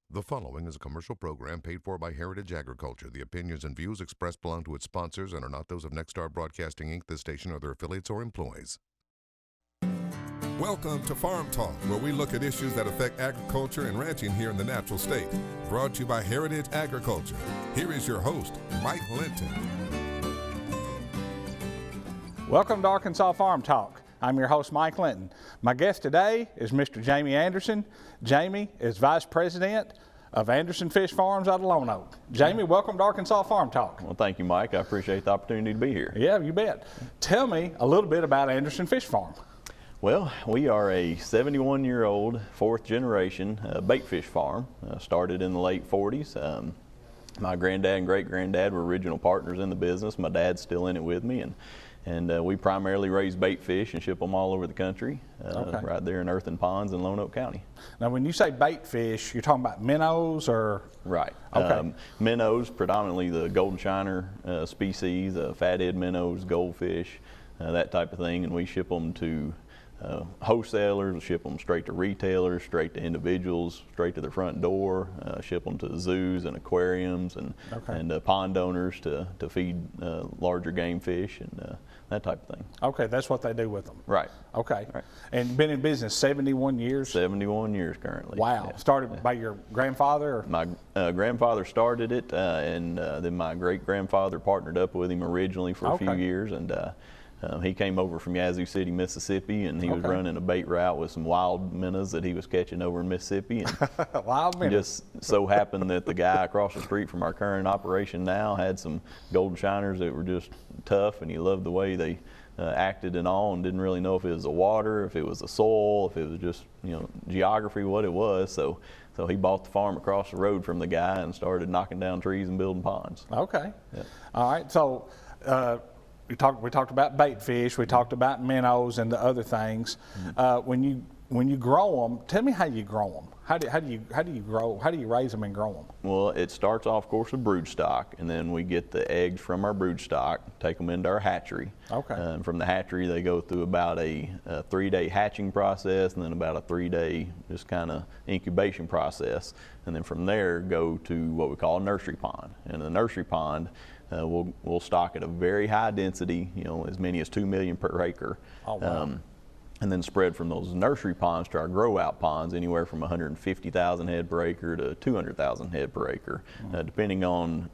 The following is a commercial program paid for by Heritage Agriculture. The opinions and views expressed belong to its sponsors and are not those of Nexstar Broadcasting, Inc., this station, or their affiliates or employees. Welcome to Farm Talk, where we look at issues that affect agriculture and ranching here in the natural state. Brought to you by Heritage Agriculture. Here is your host, Mike Linton. Welcome to Arkansas Farm Talk. I'm your host, Mike Linton. My guest today is Mr. Jamie Anderson. Jamie is Vice President of Anderson Fish Farms out of Lone Oak. Jamie, welcome to Arkansas Farm Talk. Well, thank you, Mike. I appreciate the opportunity to be here. Yeah, you bet. Tell me a little bit about Anderson Fish Farm. Well, we are a 71-year-old, fourth generation bait fish farm. Started in the late 40s. My granddad and great-granddad were original partners in the business. My dad's still in it with me, and we primarily raise bait fish and ship them all over the country, right there in earthen ponds in Lone Oak County. Now, when you say bait fish, you're talking about minnows or? Right. Okay. Minnows, predominantly the golden shiner species, fathead minnows, goldfish, that type of thing, and we ship them to wholesalers, we ship them straight to retailers, straight to individuals, straight to their front door, ship them to zoos and aquariums and pond owners to feed larger game fish and that type of thing. Okay, that's what they do with them. Right. Okay. Right. And been in business 71 years? 71 years currently. Wow. Yeah. Started by your grandfather? Or? My grandfather started it, and then my great-grandfather partnered up with him originally for a few years, and he came over from Yazoo City, Mississippi, and he was running a bait route with some wild minnows that he was catching over in Mississippi. And wild minnows. Just so happened that the guy across the street from our current operation now had some golden shiners that were just tough, and he loved the way they acted and all, and didn't really know if it was the water, if it was the soil, if it was just geography, what it was. So he bought the farm across the road from the guy and started knocking down trees and building ponds. Okay. Yeah. All right. So. We talked about bait fish. We talked about minnows and the other things. When you grow them, tell me how you grow them. How do you raise them and grow them? Well, it starts off, of course, with brood stock, and then we get the eggs from our brood stock, take them into our hatchery. Okay. And from the hatchery, they go through about a 3-day hatching process, and then about a 3-day just kind of incubation process, and then from there go to what we call a nursery pond. And the nursery pond, we'll stock at a very high density, as many as 2 million per acre. Oh, wow. And then spread from those nursery ponds to our grow out ponds, anywhere from 150,000 head per acre to 200,000 head per acre, depending on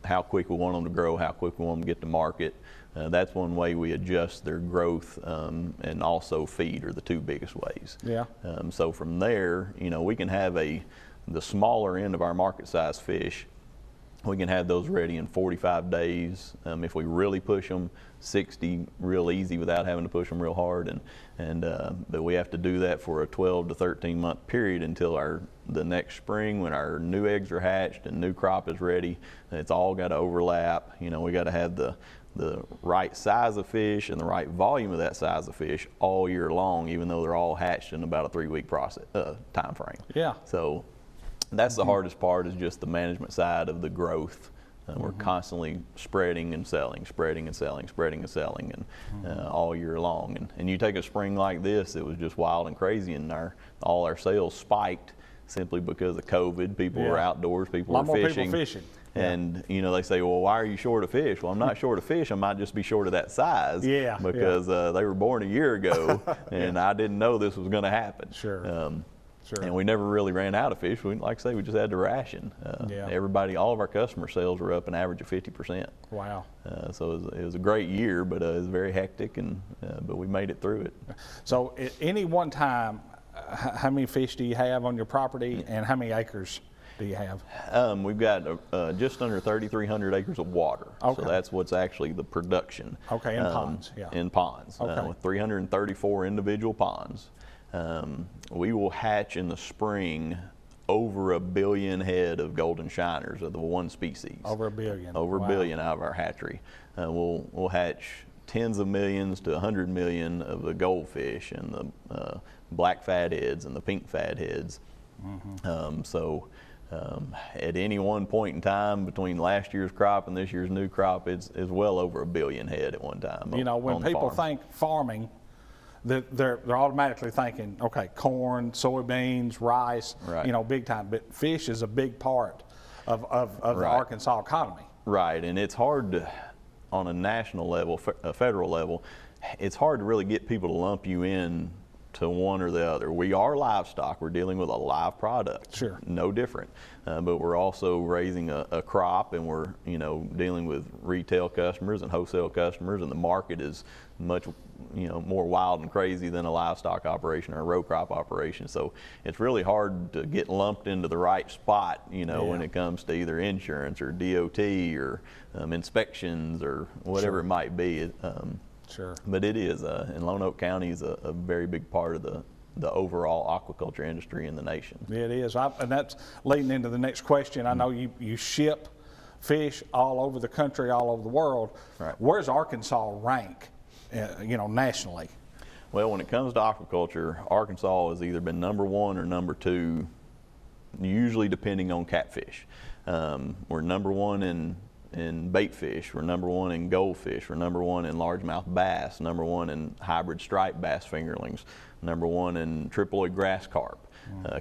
how quick we want them to grow, how quick we want them to get to market. That's one way we adjust their growth, and also feed are the two biggest ways. Yeah. So from there, we can have the smaller end of our market size fish. We can have those ready in 45 days. If we really push them, 60 real easy without having to push them real hard. But we have to do that for a 12 to 13 month period until the next spring when our new eggs are hatched and new crop is ready. It's all got to overlap. We got to have the right size of fish and the right volume of that size of fish all year long, even though they're all hatched in about a 3-week process time frame. Yeah. So that's the hardest part, is just the management side of the growth. We're constantly spreading and selling, spreading and selling, spreading and selling, and all year long. And you take a spring like this, it was just wild and crazy, and all our sales spiked simply because of COVID. People were outdoors, people were fishing. People fishing. And they say, well, why are you short of fish? Well, I'm not short of fish. I might just be short of that size. Yeah. Because they were born a year ago, and I didn't know this was going to happen. Sure. Sure. And we never really ran out of fish. Like I say, we just had to ration. All of our customer sales were up an average of 50%. Wow. So it was a great year, but it was very hectic, but we made it through it. So at any one time, how many fish do you have on your property, and how many acres do you have? We've got just under 3,300 acres of water. Okay. So that's what's actually the production. Okay, in ponds, yeah. In ponds, okay. With 334 individual ponds. We will hatch in the spring over 1 billion head of golden shiners of the one species. Over 1 billion. Over 1 billion out of our hatchery. We'll hatch tens of millions to 100 million of the goldfish and the black fatheads and the pink fatheads. At any one point in time between last year's crop and this year's new crop, it's well over 1 billion head at one time. When people think farming, they're automatically thinking, okay, corn, soybeans, rice, Right. you know, big time. But fish is a big part of the Right. Arkansas economy. Right, and it's hard to, on a national level, a federal level, it's hard to really get people to lump you in to one or the other. We are livestock. We're dealing with a live product. Sure. No different. But we're also raising a crop, and we're, you know, dealing with retail customers and wholesale customers, and the market is much, you know, more wild and crazy than a livestock operation or a row crop operation. So it's really hard to get lumped into the right spot, you know, when it comes to either insurance or DOT or inspections or whatever Sure. it might be. Sure. But it is, and Lone Oak County is a very big part of the overall aquaculture industry in the nation. It is, and that's leading into the next question. I know you ship fish all over the country, all over the world. Right. Where's Arkansas rank, you know, nationally? Well, when it comes to aquaculture, Arkansas has either been number 1 or number 2, usually depending on catfish. We're number 1 in bait fish, we're number 1 in goldfish, we're number 1 in largemouth bass, number 1 in hybrid striped bass fingerlings, number 1 in triploid grass carp.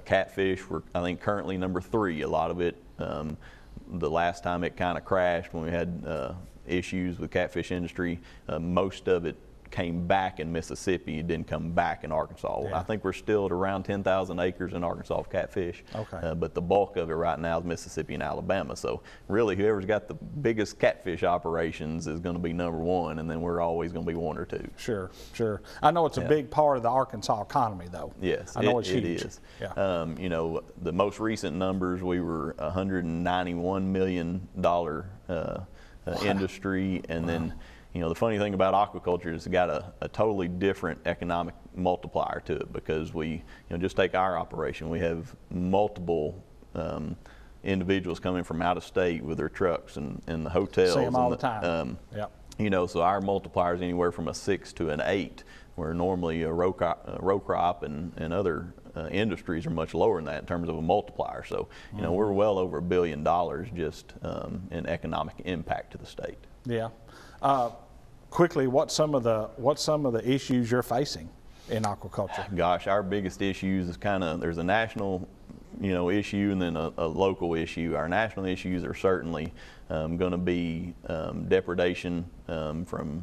Catfish, we're, I think, currently number 3. A lot of it, the last time it kind of crashed when we had issues with catfish industry, most of it came back in Mississippi. It didn't come back in Arkansas. Yeah. I think we're still at around 10,000 acres in Arkansas of catfish. Okay. But the bulk of it right now is Mississippi and Alabama. So really, whoever's got the biggest catfish operations is going to be number 1, and then we're always going to be 1 or 2. Sure, sure. I know it's a Yeah. big part of the Arkansas economy, though. Yes, I know it huge. is. Yeah. You know, the most recent numbers, we were $191 million industry, and then, you know, the funny thing about aquaculture is it's got a totally different economic multiplier to it, because we, you know, just take our operation. We have multiple individuals coming from out of state with their trucks and the hotels. See them all and the time. Yep. You know, so our multiplier is anywhere from a 6 to an 8, where normally a row crop and other industries are much lower than that in terms of a multiplier. So, you know, we're well over $1 billion just in economic impact to the state. Yeah. Quickly, what's some of the issues you're facing in aquaculture? Gosh, our biggest issues is there's a national, you know, issue and then a local issue. Our national issues are certainly going to be depredation from,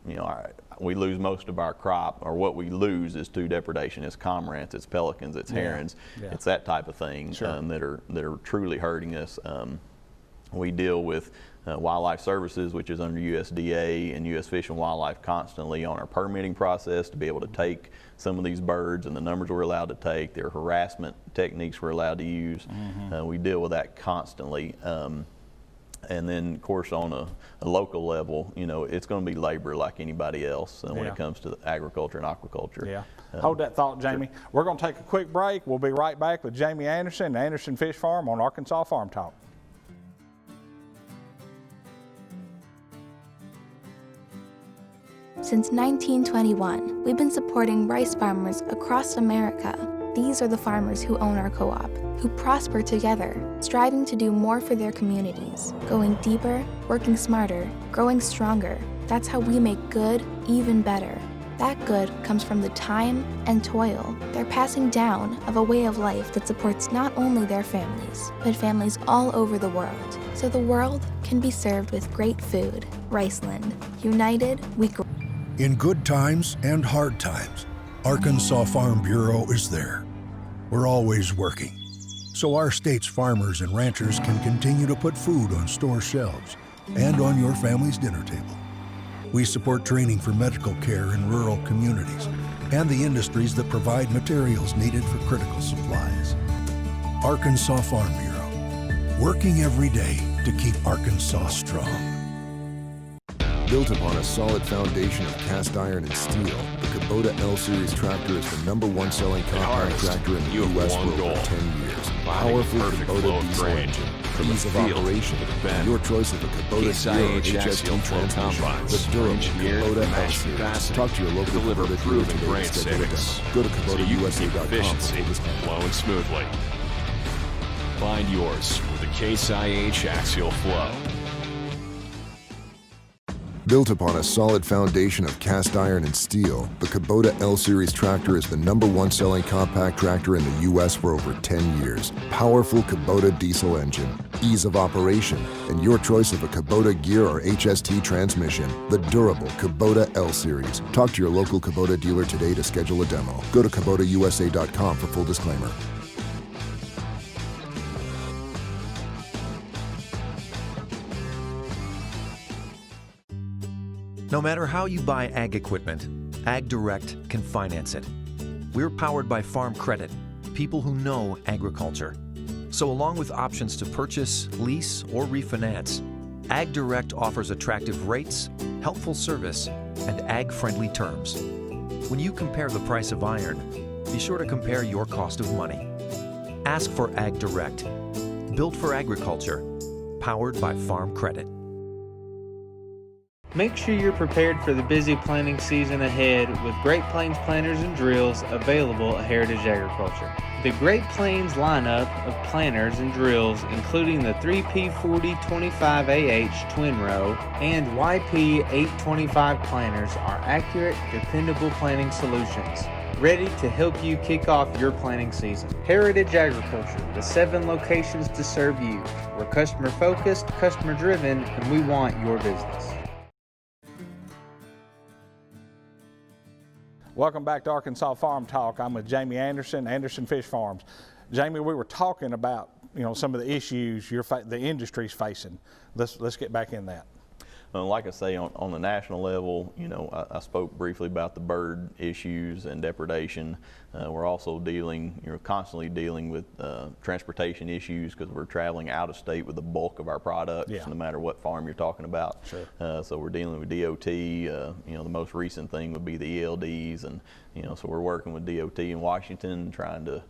you know, we lose most of our crop, or what we lose is to depredation. It's cormorants, it's pelicans, it's herons, it's that type of thing. Sure. that are truly hurting us. We deal with Wildlife Services, which is under USDA and U.S. Fish and Wildlife, constantly on our permitting process to be able to take some of these birds and the numbers we're allowed to take, their harassment techniques we're allowed to use. We deal with that constantly. And then, of course, on a local level, you know, it's going to be labor like anybody else when it comes to agriculture and aquaculture. Yeah. Hold that thought, Jamie. Sure. We're going to take a quick break. We'll be right back with Jamie Anderson, Anderson Fish Farm on Arkansas Farm Talk. Since 1921, we've been supporting rice farmers across America. These are the farmers who own our co-op, who prosper together, striving to do more for their communities, going deeper, working smarter, growing stronger. That's how we make good even better. That good comes from the time and toil they're passing down of a way of life that supports not only their families, but families all over the world. So the world can be served with great food. Riceland. United, we grow. In good times and hard times, Arkansas Farm Bureau is there. We're always working, so our state's farmers and ranchers can continue to put food on store shelves and on your family's dinner table. We support training for medical care in rural communities and the industries that provide materials needed for critical supplies. Arkansas Farm Bureau, working every day to keep Arkansas strong. Built upon a solid foundation of cast iron and steel, the Kubota L-Series tractor is the #1 selling compact tractor in the U.S. for over 10 years. Powerful Kubota diesel engine, ease of operation, and your choice of a Kubota Zero HST transmission. The durable Kubota L-Series. Talk to your local Kubota dealer today and schedule a demo. Go to KubotaUSA.com for full discount. Flowing smoothly. Find yours with the Case IH Axial Flow. Built upon a solid foundation of cast iron and steel, the Kubota L-Series tractor is the #1 selling compact tractor in the U.S. for over 10 years. Powerful Kubota diesel engine, ease of operation, and your choice of a Kubota gear or HST transmission. The durable Kubota L-Series. Talk to your local Kubota dealer today to schedule a demo. Go to KubotaUSA.com for full disclaimer. No matter how you buy ag equipment, AgDirect can finance it. We're powered by Farm Credit, people who know agriculture. So along with options to purchase, lease, or refinance, AgDirect offers attractive rates, helpful service, and ag-friendly terms. When you compare the price of iron, be sure to compare your cost of money. Ask for AgDirect, built for agriculture, powered by Farm Credit. Make sure you're prepared for the busy planting season ahead with Great Plains planters and drills available at Heritage Agriculture. The Great Plains lineup of planters and drills, including the 3P4025AH twin row and YP825 planters, are accurate, dependable planting solutions, ready to help you kick off your planting season. Heritage Agriculture, the 7 locations to serve you. We're customer focused, customer driven, and we want your business. Welcome back to Arkansas Farm Talk. I'm with Jamie Anderson, Anderson Fish Farms. Jamie, we were talking about some of the issues the industry's facing. Let's get back in that. Like I say, on the national level, I spoke briefly about the bird issues and depredation. We're also constantly dealing with transportation issues because we're traveling out of state with the bulk of our products, no matter what farm you're talking about. Sure. So we're dealing with DOT. The most recent thing would be the ELDs, and so we're working with DOT in Washington, trying to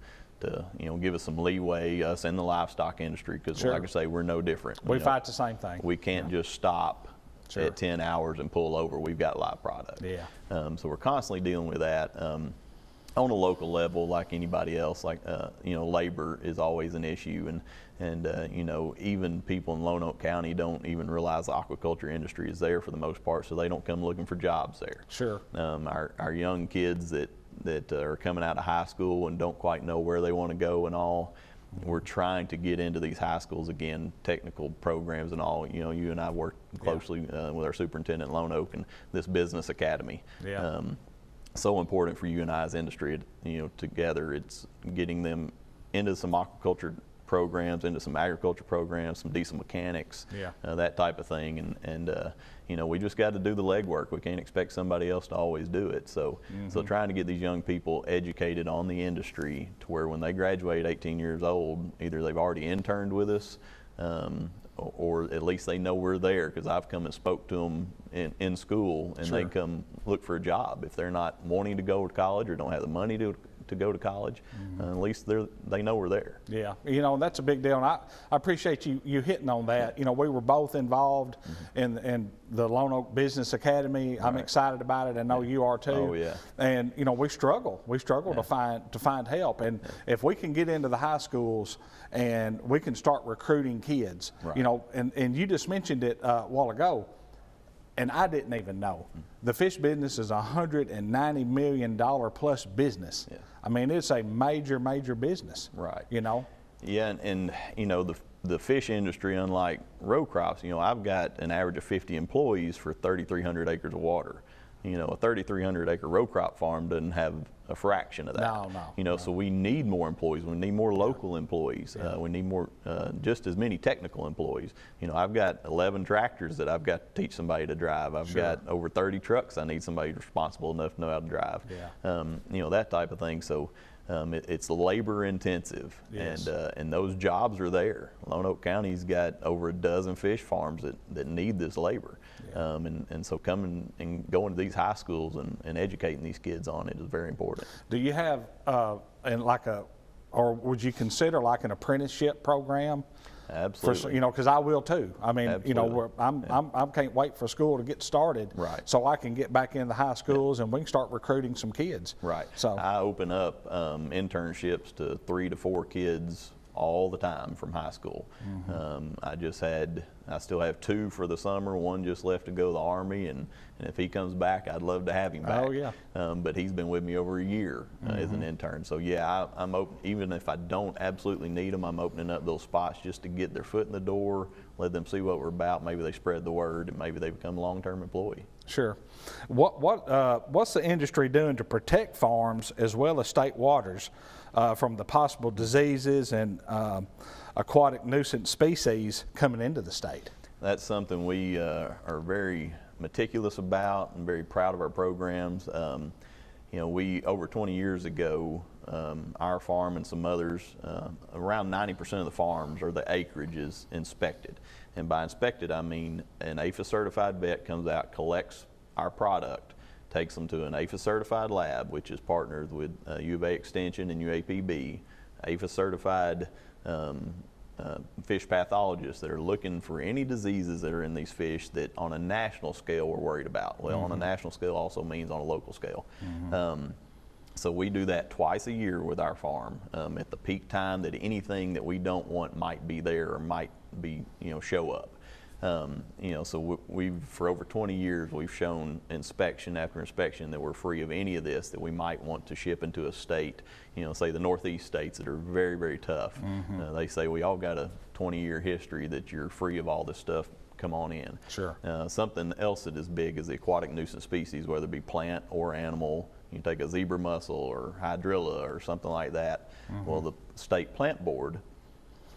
give us some leeway, us in the livestock industry, because like I say, we're no different. We fight the same thing. We can't just stop at 10 hours and pull over. We've got live product. Yeah. So we're constantly dealing with that. On a local level, like anybody else, labor is always an issue, and even people in Lonoke County don't even realize the aquaculture industry is there for the most part, so they don't come looking for jobs there. Sure. Our young kids that are coming out of high school and don't quite know where they want to go and all, we're trying to get into these high schools again, technical programs and all. You and I work closely with our superintendent in Lonoke and this business academy. Yeah. So important for you and I as industry, together. It's getting them into some aquaculture programs, into some agriculture programs, some diesel mechanics, that type of thing. And we just got to do the legwork. We can't expect somebody else to always do it. So trying to get these young people educated on the industry to where when they graduate 18 years old, either they've already interned with us, or at least they know we're there, because I've come and spoke to them in school, and they come look for a job. If they're not wanting to go to college or don't have the money to go to college, at least they know we're there. Yeah, that's a big deal, and I appreciate you hitting on that. We were both involved in the Lonoke Business Academy. I'm excited about it. I know you are too. Oh yeah. And we struggle to find help, and if we can get into the high schools and we can start recruiting kids, and you just mentioned it a while ago, and I didn't even know. The fish business is a $190 million plus business. Yeah. I mean, it's a major business. Right. Yeah, and the fish industry, unlike row crops, I've got an average of 50 employees for 3,300 acres of water. A 3,300 acre row crop farm doesn't have a fraction of that. No. So we need more employees. We need more local employees. We need more, just as many technical employees. I've got 11 tractors that I've got to teach somebody to drive. I've got over 30 trucks I need somebody responsible enough to know how to drive. That type of thing. So it's labor intensive, and those jobs are there. Lonoke County's got over a dozen fish farms that need this labor. And so coming and going to these high schools and educating these kids on it is very important. Do you have or would you consider like an apprenticeship program? Absolutely. Because I will too. I mean, Absolutely. I can't wait for school to get started. Right. So I can get back in the high schools and we can start recruiting some kids. Right. So I open up internships to 3 to 4 kids all the time from high school. I just had I still have 2 for the summer. One just left to go to the Army, and if he comes back, I'd love to have him back. Oh, yeah. But he's been with me over a year as an intern. So yeah, I'm open. Even if I don't absolutely need them, I'm opening up those spots just to get their foot in the door, let them see what we're about. Maybe they spread the word, and maybe they become a long-term employee. Sure. What's the industry doing to protect farms as well as state waters from the possible diseases and aquatic nuisance species coming into the state? That's something we are very meticulous about and very proud of our programs. We over 20 years ago, our farm and some others, around 90% of the farms or the acreage is inspected. And by inspected, I mean an APHIS certified vet comes out, collects our product, takes them to an APHIS certified lab, which is partnered with U of A Extension and UAPB, APHIS certified fish pathologists that are looking for any diseases that are in these fish that on a national scale we're worried about. Well, on a national scale also means on a local scale. So we do that twice a year with our farm at the peak time that anything that we don't want might be there or might be, show up. So we've, for over 20 years, we've shown inspection after inspection that we're free of any of this that we might want to ship into a state, say the Northeast states that are very, very tough. They say we all got a 20-year history that you're free of all this stuff, come on in. Sure. Something else that is big is the aquatic nuisance species, whether it be plant or animal. You can take a zebra mussel or hydrilla or something like that. Well, the state plant board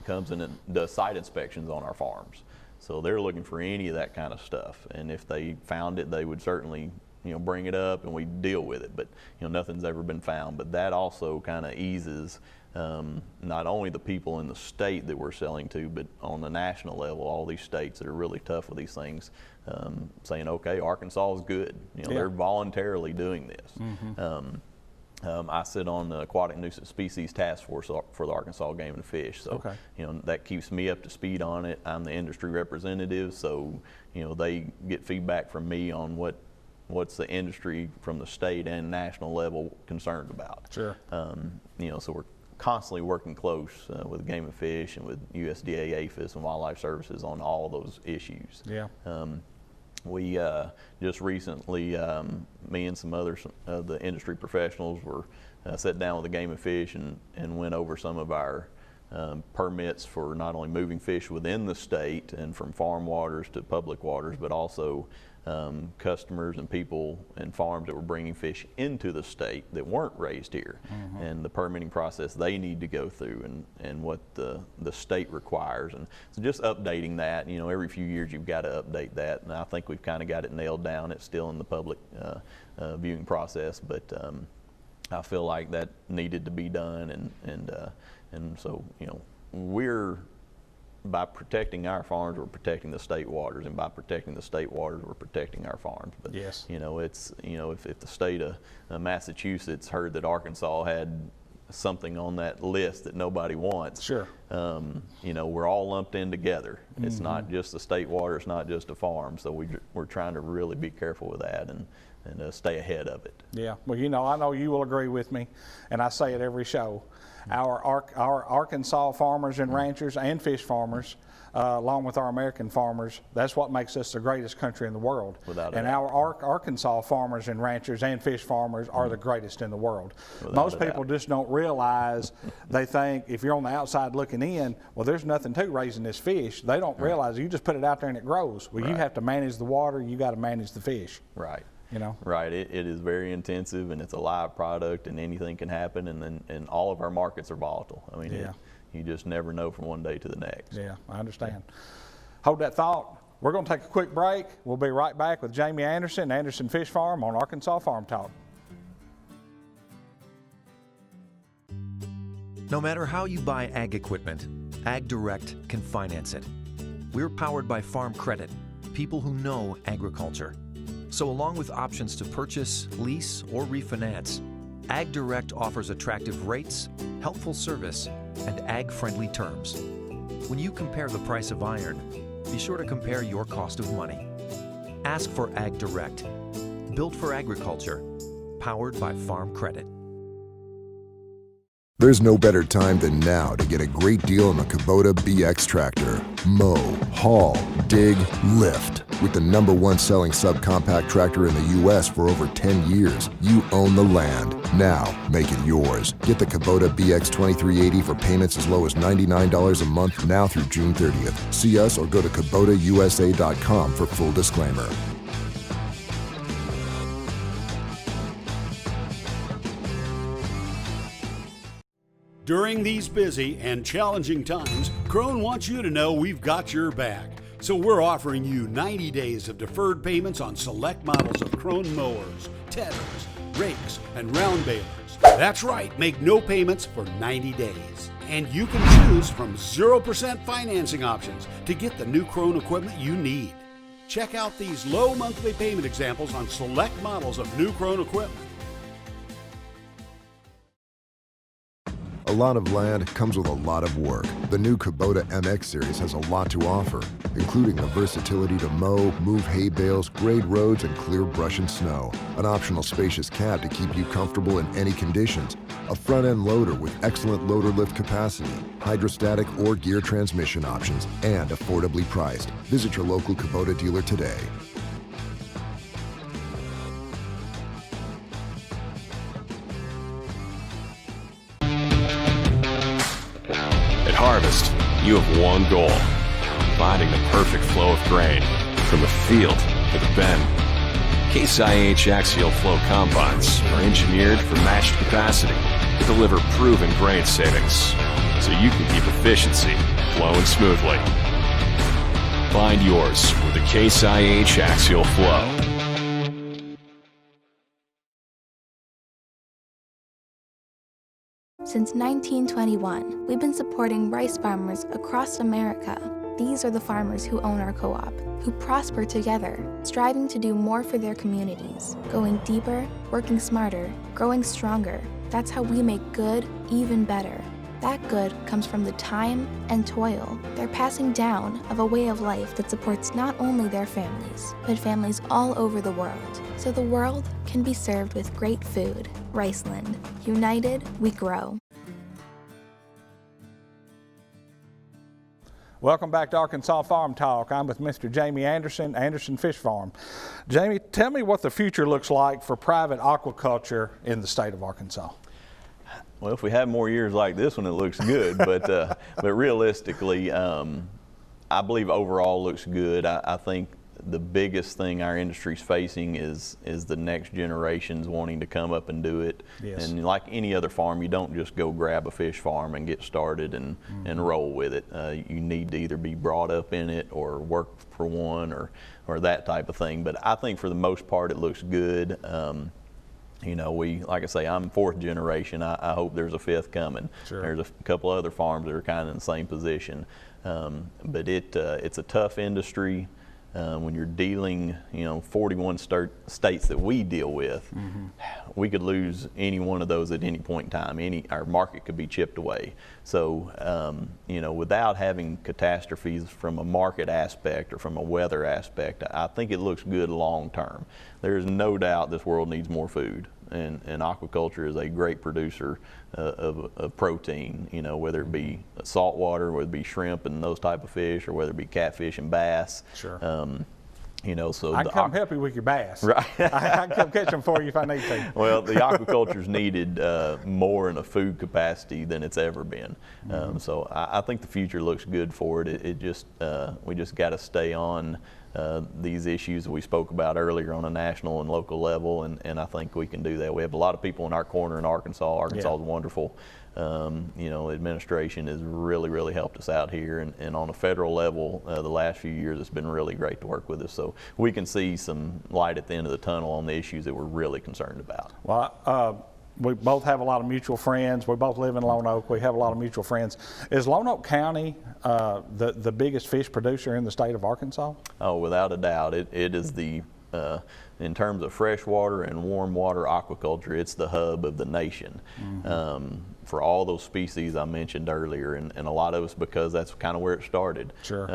comes in and does site inspections on our farms. So they're looking for any of that kind of stuff. And if they found it, they would certainly, bring it up and we deal with it. But, nothing's ever been found. But that also kind of eases not only the people in the state that we're selling to, but on the national level, all these states that are really tough with these things, saying, okay, Arkansas is good. They're voluntarily doing this. I sit on the Aquatic Nuisance Species Task Force for the Arkansas Game and Fish, so that keeps me up to speed on it. I'm the industry representative, so they get feedback from me on what's the industry from the state and national level concerned about. Sure. So we're constantly working close with Game and Fish and with USDA, APHIS, and Wildlife Services on all those issues. Yeah. We just recently, me and some others of the industry professionals were sat down with the Game and Fish and went over some of our permits for not only moving fish within the state and from farm waters to public waters, but also customers and people and farms that were bringing fish into the state that weren't raised here, and the permitting process they need to go through and what the state requires. And so just updating that, every few years you've got to update that, and I think we've kind of got it nailed down. It's still in the public viewing process, but I feel like that needed to be done, and so we're, by protecting our farms, we're protecting the state waters, and by protecting the state waters, we're protecting our farms. But yes, it's if the state of Massachusetts heard that Arkansas had something on that list that nobody wants, sure, we're all lumped in together. It's not just the state water, it's not just a farm. So we're trying to really be careful with that and stay ahead of it. Yeah, well, I know you will agree with me, and I say it every show. Our Arkansas farmers and ranchers and fish farmers, along with our American farmers, that's what makes us the greatest country in the world. Without and our Arkansas farmers and ranchers and fish farmers are the greatest in the world. Without Most people just don't realize, they think if you're on the outside looking in, well, there's nothing to raising this fish. They don't realize you just put it out there and it grows. Well, you have to manage the water, you got to manage the fish. Right. Right. It is very intensive, and it's a live product, and anything can happen, and all of our markets are volatile. I mean, you just never know from one day to the next. Yeah, I understand. Hold that thought. We're going to take a quick break. We'll be right back with Jamie Anderson, Anderson Fish Farm on Arkansas Farm Talk. No matter how you buy ag equipment, Ag Direct can finance it. We're powered by Farm Credit, people who know agriculture. So along with options to purchase, lease, or refinance, Ag Direct offers attractive rates, helpful service, and ag-friendly terms. When you compare the price of iron, be sure to compare your cost of money. Ask for Ag Direct, built for agriculture, powered by Farm Credit. There's no better time than now to get a great deal on the Kubota BX tractor. Mow, haul, dig, lift. With the #1 selling subcompact tractor in the U.S. for over 10 years, you own the land. Now, make it yours. Get the Kubota BX 2380 for payments as low as $99 a month now through June 30th. See us or go to KubotaUSA.com for full disclaimer. During these busy and challenging times, Krone wants you to know we've got your back. So we're offering you 90 days of deferred payments on select models of Krone mowers, tedders, rakes, and round balers. That's right, make no payments for 90 days. And you can choose from 0% financing options to get the new Krone equipment you need. Check out these low monthly payment examples on select models of new Krone equipment. A lot of land comes with a lot of work. The new Kubota MX series has a lot to offer, including the versatility to mow, move hay bales, grade roads, and clear brush and snow. An optional spacious cab to keep you comfortable in any conditions. A front-end loader with excellent loader lift capacity, hydrostatic or gear transmission options, and affordably priced. Visit your local Kubota dealer today. At Harvest, you have one goal: finding the perfect flow of grain from the field to the bin. Case IH axial flow combines are engineered for matched capacity to deliver proven grain savings, so you can keep efficiency flowing smoothly. Find yours with the Case IH axial flow. Since 1921, we've been supporting rice farmers across America. These are the farmers who own our co-op, who prosper together, striving to do more for their communities, going deeper, working smarter, growing stronger. That's how we make good even better. That good comes from the time and toil they're passing down of a way of life that supports not only their families, but families all over the world. So the world can be served with great food. Riceland. United, we grow. Welcome back to Arkansas Farm Talk. I'm with Mr. Jamie Anderson, Anderson Fish Farm. Jamie, tell me what the future looks like for private aquaculture in the state of Arkansas. Well, if we have more years like this one, it looks good. but realistically, I believe overall looks good. I think the biggest thing our industry's facing is the next generations wanting to come up and do it. Yes. And like any other farm, you don't just go grab a fish farm and get started and roll with it. You need to either be brought up in it or work for one or that type of thing. But I think for the most part it looks good. You know, like I say, I'm 4th generation. I hope there's a 5th coming. Sure. There's a couple other farms that are kind of in the same position. But it's a tough industry. When you're dealing, 41 states that we deal with, we could lose any one of those at any point in time. Our market could be chipped away. So, without having catastrophes from a market aspect or from a weather aspect, I think it looks good long term. There's no doubt this world needs more food. And aquaculture is a great producer of protein, whether it be saltwater, whether it be shrimp and those type of fish, or whether it be catfish and bass. Sure. So I can come help you with your bass. Right. I can come catch them for you if I need to. Well, the aquaculture's needed more in a food capacity than it's ever been. So I think the future looks good for it. We just got to stay on these issues that we spoke about earlier on a national and local level, and I think we can do that. We have a lot of people in our corner in Arkansas. Arkansas is wonderful. Administration has really helped us out here, and on a federal level, the last few years it's been really great to work with us. So we can see some light at the end of the tunnel on the issues that we're really concerned about. Well, we both have a lot of mutual friends. We both live in Lone Oak. We have a lot of mutual friends. Is Lone Oak County the biggest fish producer in the state of Arkansas? Oh, without a doubt. It is the, in terms of freshwater and warm water aquaculture, it's the hub of the nation. for all those species I mentioned earlier, and a lot of us because that's kind of where it started. Sure.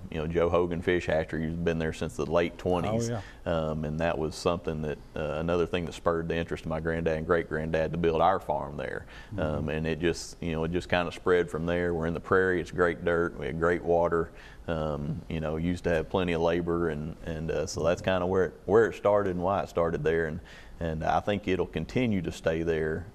You know, Joe Hogan Fish Hatchery has been there since the late 20s. Oh, yeah. And that was something that, another thing that spurred the interest of my granddad and great-granddad to build our farm there. And it just, you know, it just kind of spread from there. We're in the prairie, it's great dirt, we had great water. You know, used to have plenty of labor, and so that's kind of where it started and why it started there. And I think it'll continue to stay there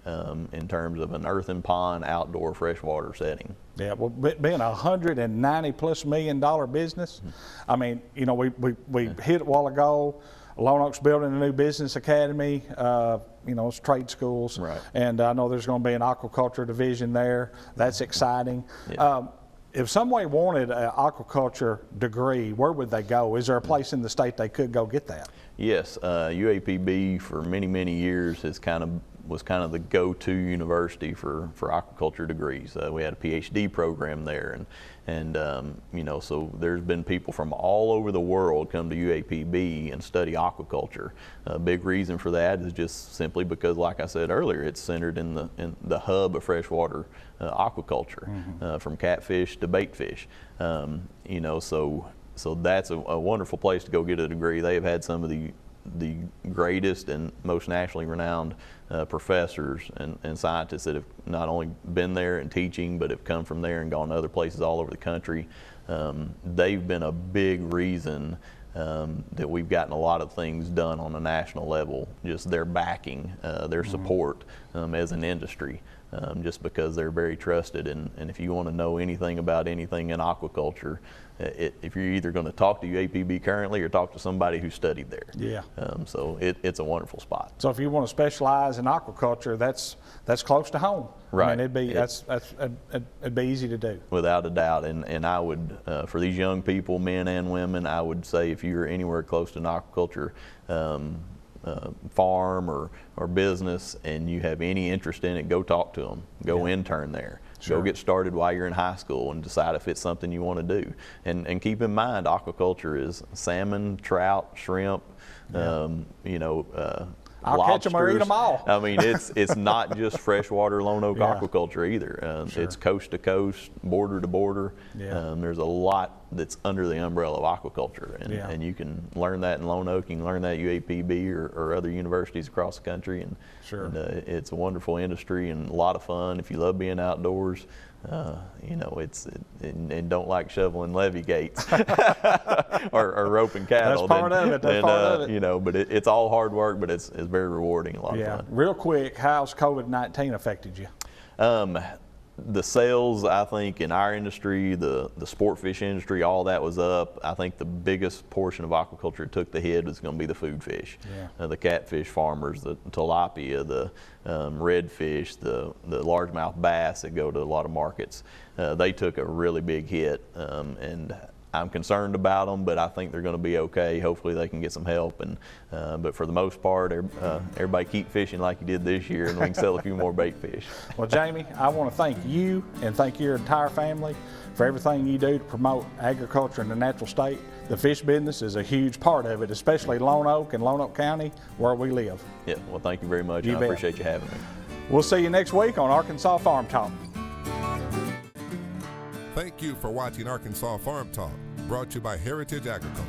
in terms of an earthen pond outdoor freshwater setting. Yeah, well, being a $190+ million business, I mean, you know, we hit it a while ago. Lone Oak's building a new business academy. You know, it's trade schools, right. And I know there's going to be an aquaculture division there. That's exciting. Yeah. If somebody wanted an aquaculture degree, where would they go? Is there a place in the state they could go get that? Yes, UAPB for many years was kind of the go-to university for aquaculture degrees. We had a PhD program there, and you know, so there's been people from all over the world come to UAPB and study aquaculture. A big reason for that is just simply because, like I said earlier, it's centered in the hub of freshwater aquaculture, from catfish to bait fish. You know, so that's a wonderful place to go get a degree. They have had some of the greatest and most nationally renowned professors and scientists that have not only been there and teaching, but have come from there and gone to other places all over the country. They've been a big reason that we've gotten a lot of things done on a national level, just their backing, their support as an industry. Just because they're very trusted, and if you want to know anything about anything in aquaculture, if you're either going to talk to UAPB currently or talk to somebody who studied there. Yeah. So it's a wonderful spot. So if you want to specialize in aquaculture, that's close to home. Right. I mean, it'd be easy to do. Without a doubt, and I would, for these young people, men and women, I would say if you're anywhere close to an aquaculture farm or business and you have any interest in it, go talk to them. Go intern there. Sure. Go get started while you're in high school and decide if it's something you want to do. And keep in mind, aquaculture is salmon, trout, shrimp, you know, I'll lobsters. catch them or eat them all. I mean, it's not just freshwater Lone Oak aquaculture either. Sure. It's coast to coast, border to border. Yeah. There's a lot that's under the umbrella of aquaculture, and you can learn that in Lone Oak. You can learn that at UAPB or other universities across the country, and it's a wonderful industry and a lot of fun. If you love being outdoors, you know, and don't like shoveling levee gates or roping cattle. That's part of it. That's part of it. You know, but it's all hard work, but it's very rewarding, a lot of fun. Real quick, how's COVID-19 affected you? The sales, I think, in our industry, the sport fish industry, all that was up. I think the biggest portion of aquaculture that took the hit was going to be the food fish. Yeah. The catfish farmers, the tilapia, the redfish, the largemouth bass that go to a lot of markets. They took a really big hit, and I'm concerned about them, but I think they're going to be okay. Hopefully they can get some help, and but for the most part, everybody keep fishing like you did this year, and we can sell a few more bait fish. Well, Jamie, I want to thank you and thank your entire family for everything you do to promote agriculture in the natural state. The fish business is a huge part of it, especially Lone Oak and Lone Oak County, where we live. Yeah, well, thank you very much. I appreciate you having me. We'll see you next week on Arkansas Farm Talk. Thank you for watching Arkansas Farm Talk, brought to you by Heritage Agriculture.